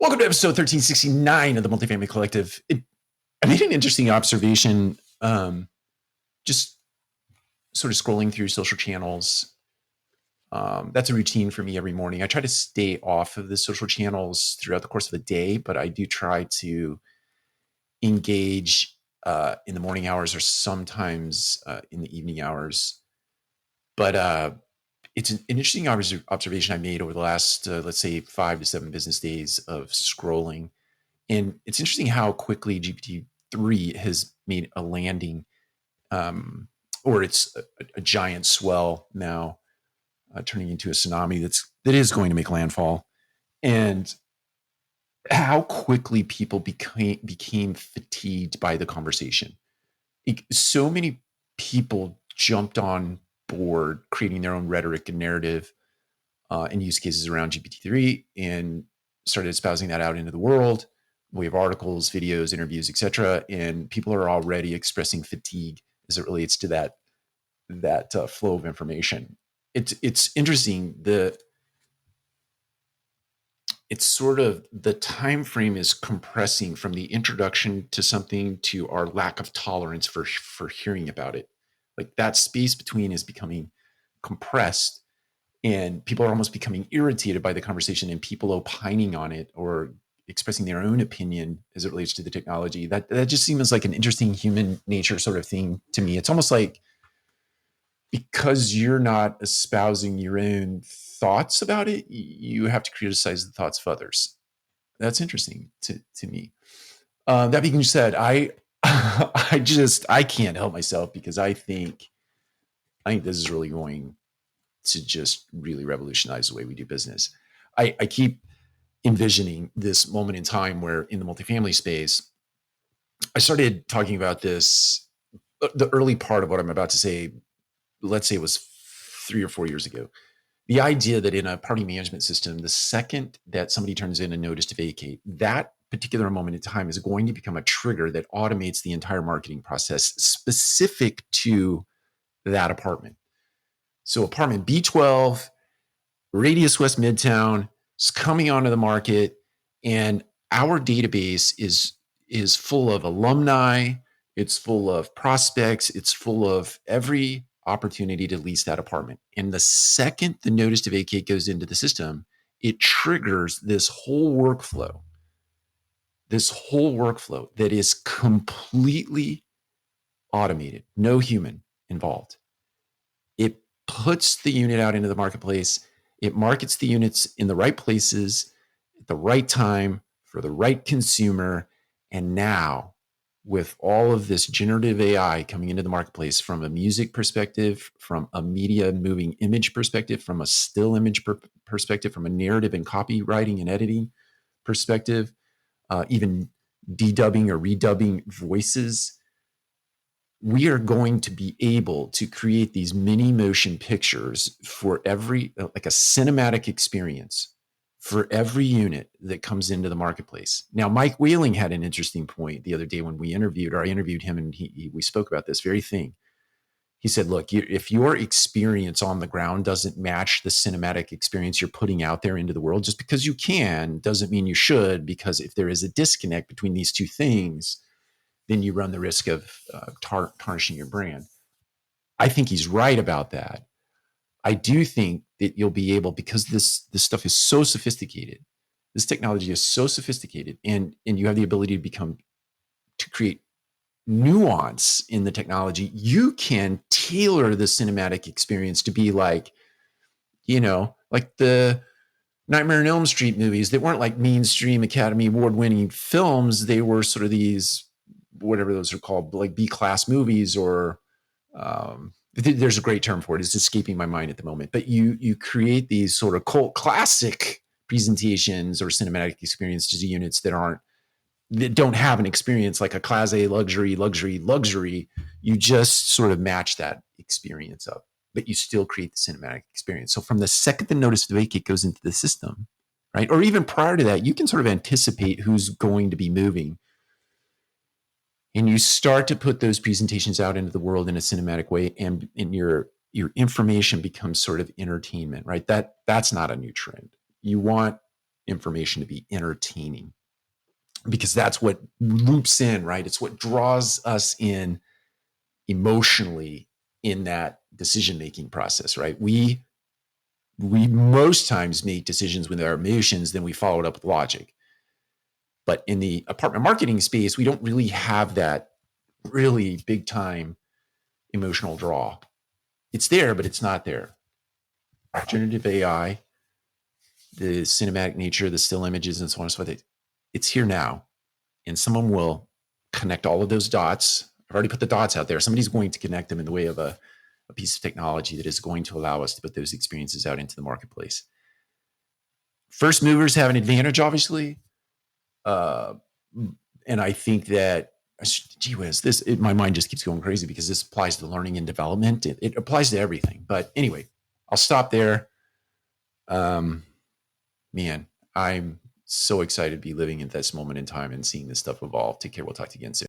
Welcome to episode 1369 of the Multifamily Collective. I made an interesting observation just sort of scrolling through social channels. That's a routine for me every morning. I try to stay off of the social channels throughout the course of the day, but I do try to engage in the morning hours or sometimes in the evening hours. But it's an interesting observation I made over the last, let's say, 5 to 7 business days of scrolling. And it's interesting how quickly GPT-3 has made a landing, or it's a giant swell now, turning into a tsunami that is going to make landfall. And how quickly people became fatigued by the conversation. So many people jumped on board creating their own rhetoric and narrative and use cases around GPT-3 and started espousing that out into the world. We have articles, videos, interviews, etc., and people are already expressing fatigue as it relates to that flow of information. It's interesting. It's sort of the time frame is compressing from the introduction to something to our lack of tolerance for hearing about it. Like that space between is becoming compressed, and people are almost becoming irritated by the conversation and people opining on it or expressing their own opinion as it relates to the technology. That just seems like an interesting human nature sort of thing to me. It's almost like because you're not espousing your own thoughts about it, you have to criticize the thoughts of others. That's interesting to me. That being said, I can't help myself because I think this is really going to just really revolutionize the way we do business. I keep envisioning this moment in time where in the multifamily space, I started talking about this, the early part of what I'm about to say, let's say it was 3 or 4 years ago. The idea that in a property management system, the second that somebody turns in a notice to vacate, that particular moment in time is going to become a trigger that automates the entire marketing process specific to that apartment. So apartment B12, Radius West Midtown, is coming onto the market, and our database is full of alumni, it's full of prospects, it's full of every opportunity to lease that apartment. And the second the notice to vacate goes into the system, it triggers this whole workflow that is completely automated, no human involved. It puts the unit out into the marketplace. It markets the units in the right places at the right time for the right consumer. And now, with all of this generative AI coming into the marketplace from a music perspective, from a media moving image perspective, from a still image perspective, from a narrative and copywriting and editing perspective, even dedubbing or redubbing voices, we are going to be able to create these mini motion pictures for every, like a cinematic experience for every unit that comes into the marketplace. Now, Mike Whaling had an interesting point the other day when I interviewed him, and we spoke about this very thing. He said, look, if your experience on the ground doesn't match the cinematic experience you're putting out there into the world, just because you can doesn't mean you should, because if there is a disconnect between these two things, then you run the risk of tarnishing your brand. I think he's right about that. I do think that you'll be able, because this stuff is so sophisticated, this technology is so sophisticated, and you have the ability to create nuance in the technology. You can tailor the cinematic experience to be like, like the Nightmare on Elm Street movies. They weren't like mainstream Academy Award-winning films. They were sort of these, whatever those are called, like B-class movies, or there's a great term for it. It's escaping my mind at the moment. But you create these sort of cult classic presentations or cinematic experiences to units that don't have an experience like a Class A luxury. You just sort of match that experience up, but you still create the cinematic experience. So from the second the notice to vacate goes into the system, right, or even prior to that, you can sort of anticipate who's going to be moving. And you start to put those presentations out into the world in a cinematic way, and your information becomes sort of entertainment, right? That's not a new trend. You want information to be entertaining, because that's what loops in, right? It's what draws us in emotionally in that decision-making process, right? We most times make decisions with our emotions, then we follow it up with logic. But in the apartment marketing space, we don't really have that really big time emotional draw. It's there, but it's not there. Generative AI, the cinematic nature, the still images, and so on and so forth, it's here now. And someone will connect all of those dots. I've already put the dots out there. Somebody's going to connect them in the way of a piece of technology that is going to allow us to put those experiences out into the marketplace. First movers have an advantage, obviously. And I think that, gee whiz, my mind just keeps going crazy because this applies to learning and development. It applies to everything. But anyway, I'll stop there. Man, I'm so excited to be living at this moment in time and seeing this stuff evolve. Take care. We'll talk to you again soon.